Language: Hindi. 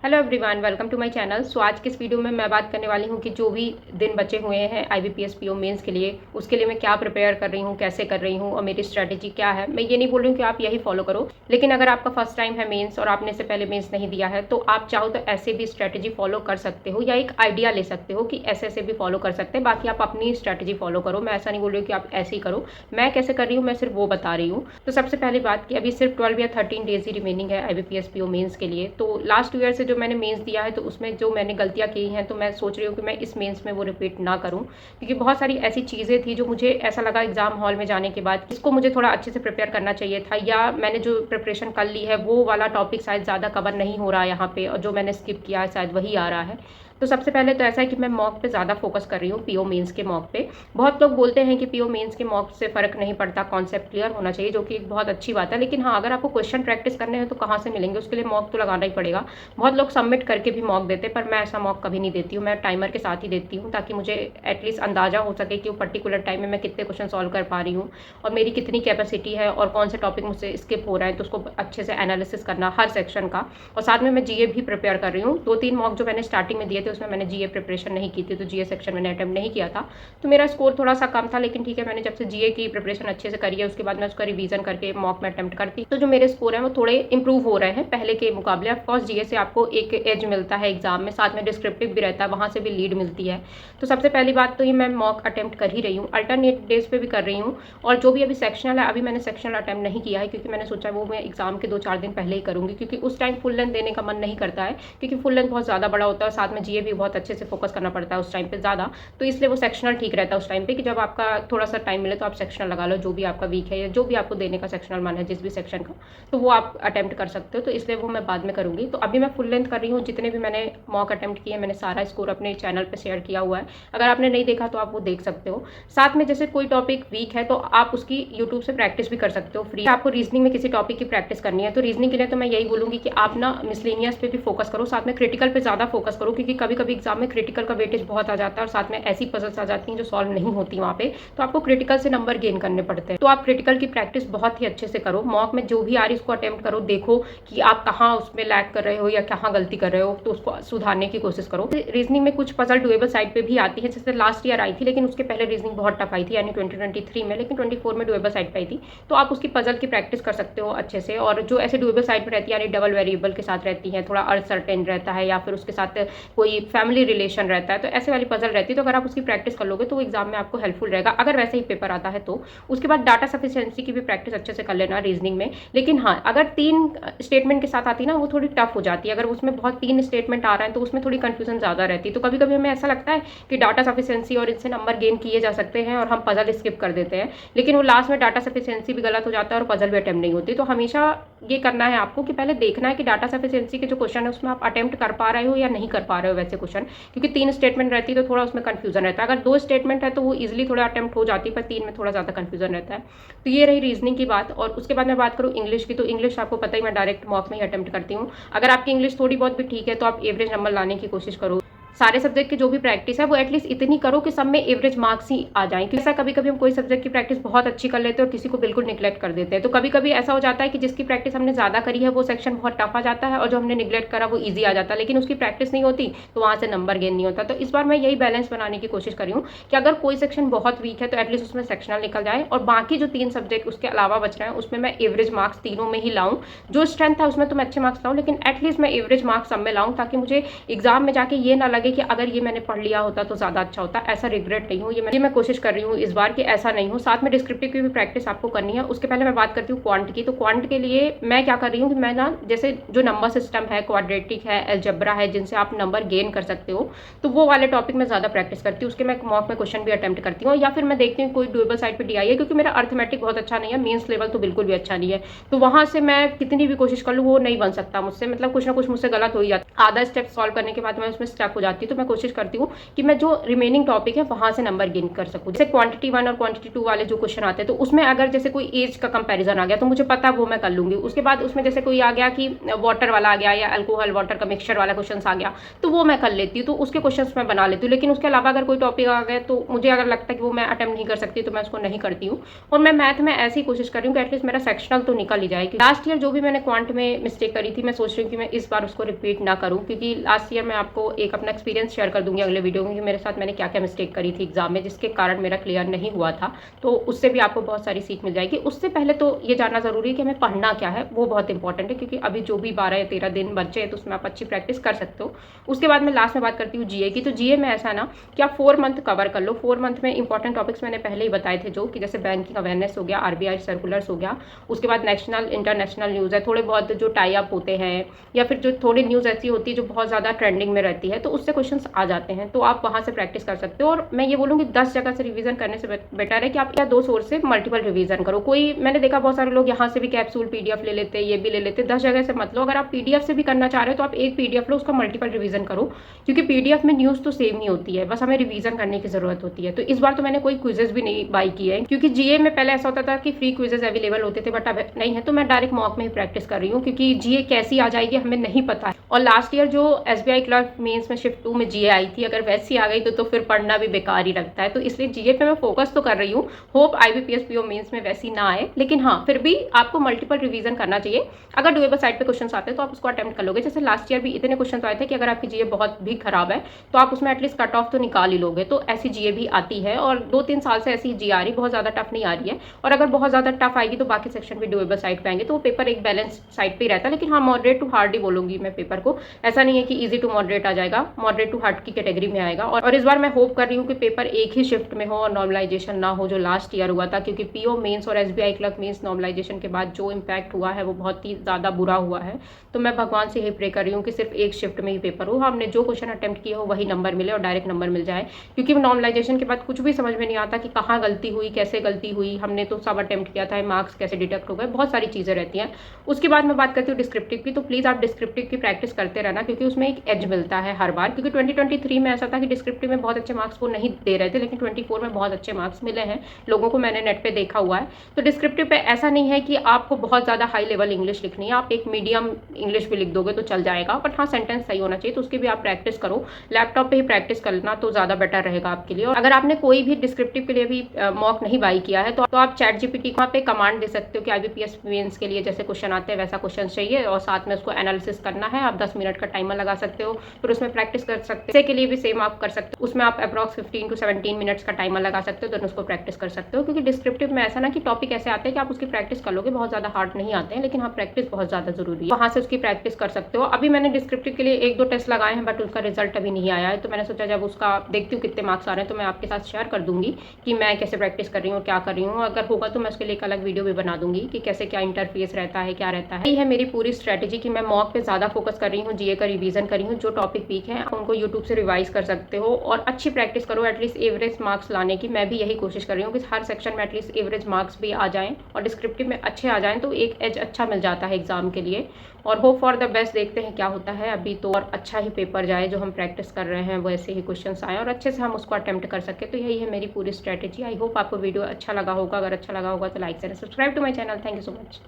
Hello everyone, welcome to my channel. So आज के इस वीडियो में मैं बात करने वाली हूँ कि जो भी दिन बचे हुए हैं IBPS PO मेंस के लिए, उसके लिए मैं क्या प्रिपेयर कर रही हूँ, कैसे कर रही हूँ और मेरी स्ट्रैटेजी क्या है। मैं ये नहीं बोल रही हूँ कि आप यही फॉलो करो, लेकिन अगर आपका फर्स्ट टाइम है मेंस और आपने इससे पहले मेंस नहीं दिया है तो आप चाहो तो ऐसे भी स्ट्रैटेजी फॉलो कर सकते हो या एक आइडिया ले सकते हो कि ऐसे ऐसे भी फॉलो कर सकते हैं। बाकी आप अपनी स्ट्रैटेजी फॉलो करो, मैं ऐसा नहीं बोल रही हूँ कि आप ऐसे ही करो। मैं कैसे कर रही हूँ मैं सिर्फ वो बता रही हूँ। तो सबसे पहली बात कि अभी सिर्फ 12 या 13 डेज ही रिमेनिंग है IBPS PO मेंस के लिए। तो लास्ट ईयर से जो मैंने मेंस दिया है तो उसमें जो मैंने गलतियां की हैं तो मैं सोच रही हूँ कि मैं इस मेंस में वो रिपीट ना करूँ, क्योंकि बहुत सारी ऐसी चीज़ें थी जो मुझे ऐसा लगा एग्जाम हॉल में जाने के बाद इसको मुझे थोड़ा अच्छे से प्रिपेयर करना चाहिए था, या मैंने जो प्रिपरेशन कर ली है वो वाला टॉपिक शायद ज़्यादा कवर नहीं हो रहा है यहाँ पे, और जो मैंने स्किप किया है शायद वही आ रहा है। तो सबसे पहले तो ऐसा है कि मैं मॉक पे ज़्यादा फोकस कर रही हूँ, PO मेंस के मॉक पे। बहुत लोग बोलते हैं कि PO मेंस के मॉक से फ़र्क नहीं पड़ता, कॉन्सेप्ट क्लियर होना चाहिए, जो कि एक बहुत अच्छी बात है। लेकिन हाँ, अगर आपको क्वेश्चन प्रैक्टिस करने हैं तो कहाँ से मिलेंगे, उसके लिए मॉक तो लगाना ही पड़ेगा। बहुत लोग सबमिट करके भी मॉक देते हैं, पर मैं ऐसा मॉक कभी नहीं देती हूँ। मैं टाइमर के साथ ही देती हूँ ताकि मुझे एटलीस्ट अंदाज़ा हो सके कि वो पर्टिकुलर टाइम में मैं कितने क्वेश्चन सॉल्व कर पा रही हूँ और मेरी कितनी कैपेसिटी है और कौन से टॉपिक मुझसे स्किप हो रहा है, तो उसको अच्छे से एनालिसिस करना हर सेक्शन का। और साथ में मैं GA भी प्रिपेयर कर रही हूँ। 2-3 मॉक जो मैंने स्टार्टिंग में दिए थे उसमें मैंने GA प्रिपरेशन नहीं की थी, तो GA सेक्शन मैंने अटेम्प्ट नहीं किया था, तो मेरा स्कोर थोड़ा सा कम था। लेकिन ठीक है, मैंने जब से GA की प्रिपरेशन अच्छे से करी है उसके बाद मैं उसका रिवीजन करके मॉक में अटेम्प्ट करती, तो जो मेरे स्कोर है वो थोड़े इंप्रूव हो रहे हैं पहले के मुकाबले। ऑफकोर्स GA से आपको एक एज मिलता है एग्जाम में, साथ में डिस्क्रिप्टिव भी रहता है, वहाँ से भी लीड मिलती है। तो सबसे पहली बात तो ये मैं मॉक अटेम्प्ट कर ही रही हूँ, अल्टरनेट डेज पे भी कर रही हूँ। और जो भी अभी सेक्शनल है, अभी मैंने सेक्शनल अटेम्प्ट नहीं किया है क्योंकि मैंने सोचा वो मैं एग्जाम के 2-4 दिन पहले ही करूँगी, क्योंकि उस टाइम फुल लेंथ देने का मन नहीं करता है, क्योंकि फुल लेंथ बहुत ज़्यादा बड़ा होता है और साथ में GA भी बहुत अच्छे से फोकस करना पड़ता है उस टाइम पे ज़्यादा। तो इसलिए वो सेक्शनल ठीक रहता है उस टाइम पे, कि जब आपका थोड़ा सा टाइम मिले तो आप सेक्शनल लगा लो, जो भी आपका वीक है या जो भी आपको देने का सेक्शनल मन है जिस भी सेक्शन का, तो वो आप अटेम्प्ट कर सकते हो। तो इसलिए वो मैं बाद में करूँगी। तो अभी मैं फुल लेंथ कर रही हूँ। जितने भी मैंने मॉक अटेम्प्ट किए मैंने सारा स्कोर अपने चैनल पर शेयर किया हुआ है, अगर आपने नहीं देखा तो आप वो देख सकते हो। साथ में जैसे कोई टॉपिक वीक है तो आप उसकी यूट्यूब से प्रैक्टिस भी कर सकते हो फ्री। आपको रीजनिंग में किसी टॉपिक की प्रैक्टिस करनी है तो रीजनिंग के लिए तो मैं यही बोलूँगी कि आप ना मिसलेनियस पे भी फोकस करो, साथ में क्रिटिकल पे ज़्यादा फोकस करो, क्योंकि कभी कभी एग्जाम में क्रिटिकल का वेटेज बहुत आ जाता है और साथ में ऐसी पजल्स आ जाती हैं जो सॉल्व नहीं होती वहाँ पे, तो आपको क्रिटिकल से नंबर गेन करने पड़ते हैं। तो आप क्रिटिकल की प्रैक्टिस बहुत ही अच्छे से करो। मॉक में जो भी आ रही उसको अटेम्प्ट करो, देखो कि आप कहाँ उसमें लैग कर रहे हो या कहाँ गलती कर रहे हो, तो उसको सुधारने की कोशिश करो। रीजनिंग में कुछ पजल डुएबल साइड पे भी आती है, जैसे लास्ट ईयर आई थी, लेकिन उसके पहले रीजनिंग बहुत टफ आई थी, यानी 2023 में, लेकिन 24 में डुएबल साइड पे आई थी। तो आप उसकी पजल की प्रैक्टिस कर सकते हो अच्छे से। और जो ऐसे डुएबल साइड पे रहती है, यानी डबल वेरिएबल के साथ रहती है, थोड़ा अनसर्टेन रहता है, या फिर उसके साथ कोई फैमिली रिलेशन रहता है, तो ऐसे वाली पजल रहती है, तो अगर आप उसकी प्रैक्टिस कर लोगे तो वो एग्जाम में आपको हेल्पफुल रहेगा, अगर वैसे ही पेपर आता है तो। उसके बाद डाटा सफिशिएंसी की भी प्रैक्टिस अच्छे से कर लेना रीजनिंग में। लेकिन हाँ, अगर 3 स्टेटमेंट के साथ आती है ना, वो थोड़ी टफ हो जाती है। अगर उसमें बहुत 3 स्टेटमेंट आ रहा है तो उसमें थोड़ी कंफ्यूजन ज़्यादा रहती है। तो कभी कभी हमें ऐसा लगता है कि डाटा सफिशिएंसी और इनसे नंबर गेन किए जा सकते हैं और हम पजल स्किप कर देते हैं, लेकिन वो लास्ट में डाटा सफिशिएंसी भी गलत हो जाता है और पजल भी अटेम्प्ट नहीं होती। तो हमेशा ये करना है आपको कि पहले देखना है कि डाटा सफिशिएंसी के जो क्वेश्चन है उसमें आप अटेम्प्ट कर पा रहे हो या नहीं कर पा रहे हो वैसे क्वेश्चन, क्योंकि 3 स्टेटमेंट रहती है तो थोड़ा उसमें कंफ्यूजन रहता है। अगर 2 स्टेटमेंट है तो वो इजिली थोड़ा अटेम्प्ट हो जाती है, पर 3 में थोड़ा ज़्यादा कंफ्यूजन रहता है। तो ये रही रीजनिंग की बात। और उसके बाद मैं बात करूँ इंग्लिश की, तो इंग्लिश आपको पता ही मैं डायरेक्ट मॉक में ही अटेम्प्ट करती हूँ। अगर आपकी इंग्लिश थोड़ी बहुत भी ठीक है तो आप एवरेज नंबर लाने की कोशिश करो। सारे सब्जेक्ट की जो भी प्रैक्टिस है वो एटलीस्ट इतनी करो कि सब में एवरेज मार्क्स ही आ जाएं, क्योंकि ऐसा कभी कभी हम कोई सब्जेक्ट की प्रैक्टिस बहुत अच्छी कर लेते हैं और किसी को बिल्कुल निगलेक्ट कर देते हैं। तो कभी कभी ऐसा हो जाता है कि जिसकी प्रैक्टिस हमने ज़्यादा करी है वो सेक्शन बहुत टफ आ जाता है, और जो हमने निगलेक्ट करा वो ईजी आ जाता है, लेकिन उसकी प्रैक्टिस नहीं होती तो वहाँ से नंबर गेन नहीं होता। तो इस बार मैं यही बैलेंस बनाने की कोशिश करी हूँ कि अगर कोई सेक्शन बहुत वीक है तो एटलीस्ट उसमें सेक्शनल निकल जाए, और बाकी जो 3 सब्जेक्ट उसके अलावा बच रहे हैं उसमें मैं एवरेज मार्क्स तीनों में ही लाऊँ। जो स्ट्रेंथ है उसमें तो मैं अच्छे मार्क्स लाऊँ, लेकिन एटलीस्ट मैं एवरेज मार्क्स सब में लाऊँ, ताकि मुझे एग्जाम में जाके ये ना लगे कि अगर ये मैंने पढ़ लिया होता तो ज़्यादा अच्छा होता। ऐसा रिग्रेट नहीं हो, ये मैं कोशिश कर रही हूँ इस बार कि ऐसा नहीं हो। साथ में डिस्क्रिप्टिव की भी प्रैक्टिस आपको करनी है। उसके पहले मैं बात करती हूँ क्वांट की। तो क्वांट के लिए मैं क्या कर रही हूँ कि मैं ना, जैसे जो नंबर सिस्टम है, क्वाड्रेटिक है, अलजेब्रा है, जिनसे आप नंबर गेन कर सकते हो, तो वो वाले टॉपिक में ज़्यादा प्रैक्टिस करती हूँ। उसके मैं मॉक में क्वेश्चन भी अटेम्प्ट करती हूँ, या फिर मैं देखती हूँ कोई डुएबल साइड पर DI है, क्योंकि मेरा अर्थमेटिक बहुत अच्छा नहीं है, मेंस लेवल तो बिल्कुल भी अच्छा नहीं है। तो वहाँ से मैं कितनी भी कोशिश कर लूँ वो नहीं बन सकता मुझसे, मतलब कुछ ना कुछ मुझसे गलत हो ही जाता है। आधा स्टेप सॉल्व करने के बाद मैं उसमें स्टक हो जाती है तो मैं कोशिश करती हूँ कि मैं जो रिमेनिंग टॉपिक है वहाँ से नंबर गेन कर सकूँ। जैसे क्वांटिटी 1 और क्वांटिटी 2 वाले जो क्वेश्चन आते हैं तो उसमें अगर जैसे कोई एज का कंपैरिजन आ गया तो मुझे पता वो मैं कर लूँगी। उसके बाद उसमें जैसे कोई आ गया कि वाटर वाला आ गया या अल्कोहल वाटर का मिक्सचर वाला क्वेश्चन आ गया तो वो मैं कर लेती हूँ, तो उसके क्वेश्चन मैं बना लेती हूँ। लेकिन उसके अलावा अगर कोई टॉपिक आ गया तो मुझे अगर लगता है कि वो मैं अटेम्प्ट नहीं कर सकती तो मैं उसको नहीं करती हूँ। और मैं मैथ में ऐसी कोशिश कर रही हूँ कि एटलीस्ट मेरा सेक्शनल तो निकल ही जाए। लास्ट ईयर जो भी मैंने क्वांट में मिस्टेक करी थी मैं सोच रही हूँ कि मैं इस बार उसको रिपीट ना करूँ, क्योंकि लास्ट ईयर मैं आपको एक अपना एक्सपीरियंस शेयर कर दूंगी अगले वीडियो में कि मेरे साथ मैंने क्या क्या मिस्टेक करी थी एग्जाम में जिसके कारण मेरा क्लियर नहीं हुआ था। तो उससे भी आपको बहुत सारी सीख मिल जाएगी। उससे पहले तो ये जानना जरूरी है कि हमें पढ़ना क्या है, वो बहुत इंपॉर्टेंट है, क्योंकि अभी जो भी 12 या 13 दिन बचे हैं तो उसमें आप अच्छी प्रैक्टिस कर सकते हो। उसके बाद मैं लास्ट में बात करती हूँ जीए की। तो जीए में ऐसा ना कि आप 4 मंथ कवर कर लो। 4 मंथ में इंपॉर्टेंट टॉपिक्स मैंने पहले ही बताए थे, जो कि जैसे बैंकिंग अवेयरनेस हो गया, आरबीआई सर्कुलर्स हो गया, उसके बाद नेशनल इंटरनेशनल न्यूज़ है, थोड़े बहुत जो टाई अप होते हैं या फिर जो थोड़ी न्यूज़ ऐसी होती है जो बहुत ज़्यादा ट्रेंडिंग में रहती है तो उससे क्वेश्चंस आ जाते हैं, तो आप वहाँ से प्रैक्टिस कर सकते हो। और मैं ये बोलूँगी 10 जगह से रिवीजन करने से बेटर है कि आप या 2 सोर्स से मल्टीपल रिवीजन करो। कोई मैंने देखा बहुत सारे लोग यहाँ से भी कैप्सूल पीडीएफ ले लेते हैं, ये भी ले लेते हैं। 10 जगह से मत लो। अगर आप पीडीएफ से भी करना चाह रहे हो तो आप एक पीडीएफ लो, उसका मल्टीपल रिवीजन करो, क्योंकि पीडीएफ में न्यूज़ तो सेम ही होती है, बस हमें रिवीजन करने की जरूरत होती है। तो इस बार तो मैंने कोई क्विजेज भी नहीं बाई किए हैं, क्योंकि जीए में पहले ऐसा होता था कि फ्री क्विजेज अवेलेबल होते थे, बट अब नहीं है। तो मैं डायरेक्ट मॉक में ही प्रैक्टिस कर रही हूँ, क्योंकि जीए कैसी आ जाएगी हमें नहीं पता है। और लास्ट ईयर जो एसबीआई क्लर्क मेंस में शिफ्ट 2 में जीए आई थी, अगर वैसी आ गई तो फिर पढ़ना भी बेकार ही लगता है। तो इसलिए जीए पे मैं फोकस तो कर रही हूँ। होप आईबीपीएस पीओ मेंस में वैसी ना आए, लेकिन हाँ फिर भी आपको मल्टीपल रिवीजन करना चाहिए। अगर डुएबल साइड पे क्वेश्चन आते हैं तो आप उसको अटेम्प्ट कर लोगे। जैसे लास्ट ईयर भी इतने क्वेश्चन आए थे कि अगर आपकी जीए बहुत भी खराब है तो आप उसमें एटलीस्ट कट ऑफ तो निकाल ही लोगे। तो ऐसी जीए भी आती है और 2-3 साल से ऐसी जीए आ रही, बहुत ज्यादा टफ नहीं आ रही है। और अगर बहुत ज्यादा टफ आएगी तो बाकी सेक्शन भी डुएबल साइड पे आएंगे, तो वो पेपर एक बैलेंस साइड पे ही रहता है। लेकिन हाँ मॉडरेट टू हार्ड ही बोलूंगी मैं पेपर को, ऐसा नहीं है कि इजी टू मॉडरेट आ जाएगा, मॉडरेट टू हार्ड की कैटेगरी में आएगा। और इस बार मैं होप कर रही हूँ कि पेपर एक ही शिफ्ट में हो और नॉर्मलाइजेशन ना हो जो लास्ट ईयर हुआ था, क्योंकि पीओ मेंस और एसबीआई क्लर्क मेंस नॉर्मलाइजेशन के बाद जो इम्पैक्ट हुआ है वो बहुत ही ज़्यादा बुरा हुआ है। तो मैं भगवान से यही प्रे कर रही हूँ कि सिर्फ एक शिफ्ट में ही पेपर हो, हमने जो क्वेश्चन अटेम्प्ट किए हो वही नंबर मिले और डायरेक्ट नंबर मिल जाए, क्योंकि नॉर्मलाइजेशन के बाद कुछ भी समझ में नहीं आता कि कहाँ गलती हुई, कैसे गलती हुई, हमने तो सब अटेम्प्ट किया था, मार्क्स कैसे डिटेक्ट हो गए, बहुत सारी चीज़ें रहती हैं। उसके बाद मैं बात करती हूँ डिस्क्रिप्टिव की। तो प्लीज़ आप डिस्क्रिप्टिव की प्रैक्टिस करते रहना, क्योंकि उसमें एक एज मिलता है हर बार। क्योंकि 2023 में ऐसा था कि डिस्क्रिप्टिव में बहुत अच्छे मार्क्स वो नहीं दे रहे थे, लेकिन 24 में बहुत अच्छे मार्क्स मिले हैं लोगों को, मैंने नेट पे देखा हुआ है। तो डिस्क्रिप्टिव पे ऐसा नहीं है कि आपको बहुत ज़्यादा हाई लेवल इंग्लिश लिखनी है, आप एक मीडियम इंग्लिश भी लिख दोगे तो चल जाएगा, बट हाँ सेंटेंस सही होना चाहिए। तो उसकी भी आप प्रैक्टिस करो, लैपटॉप पे ही प्रैक्टिस करना तो ज़्यादा बेटर रहेगा आपके लिए। और अगर आपने कोई भी डिस्क्रिप्टिव के लिए भी मॉक नहीं बाई किया है तो आप चैट जीपीटी वहाँ पे कमांड दे सकते हो कि आईबीपीएस मेंस के लिए जैसे क्वेश्चन आते हैं वैसा क्वेश्चन चाहिए और साथ में उसको एनालिसिस करना है। आप 10 मिनट का टाइमर लगा सकते हो, फिर उसमें प्रैक्टिस कर सकते हो। इसके लिए भी सेम आप कर सकते हो, उसमें आप अप्रॉक्स 15 to 17 मिनट्स का टाइमर लगा सकते हो, तो उसको प्रैक्टिस कर सकते हो। क्योंकि डिस्क्रिप्टिव में ऐसा ना कि टॉपिक ऐसे आते हैं कि आप उसकी प्रैक्टिस कर लोगे, बहुत ज़्यादा हार्ड नहीं आते हैं, लेकिन हाँ प्रैक्टिस बहुत ज़्यादा जरूरी है, वहाँ से उसकी प्रैक्टिस कर सकते हो। अभी मैंने डिस्क्रिप्टिव के लिए 1-2 टेस्ट लगाए हैं, बट उसका रिजल्ट अभी नहीं आया है, तो मैंने सोचा जब उसका देखती हूँ कितने मार्क्स आ रहे हैं तो मैं आपके साथ शेयर कर दूंगी कि मैं कैसे प्रैक्टिस कर रही हूँ और क्या कर रही हूँ। अगर होगा तो मैं उसके लिए एक अलग वीडियो भी बना दूंगी कि कैसे क्या इंटरफेस रहता है, क्या रहता है। ये है मेरी पूरी स्ट्रैटेजी कि मैं मॉक पे ज़्यादा फोकस कर रही हूँ, जीए का रिवीजन कर रही हूँ। जो टॉपिक वीक है आप उनको यूट्यूब से रिवाइज कर सकते हो और अच्छी प्रैक्टिस करो, एटलीस्ट एवरेज मार्क्स लाने की। मैं भी यही कोशिश कर रही हूँ कि हर सेक्शन में एटलीस्ट एवरेज मार्क्स भी आ जाएँ और डिस्क्रिप्टिव में अच्छे आ जाएँ, तो एक एज अच्छा मिल जाता है एग्जाम के लिए। और होप फॉर द बेस्ट, देखते हैं क्या होता है। अभी तो और अच्छा ही पेपर जाए, जो हम प्रैक्टिस कर रहे हैं वैसे ही क्वेश्चंस आए और अच्छे से हम उसको अटेम्प्ट कर सके। तो यही है मेरी पूरी स्ट्रैटेजी। आई होप आपको वीडियो अच्छा लगा होगा, अगर अच्छा लगा होगा तो like and subscribe to my channel. Thank you so much.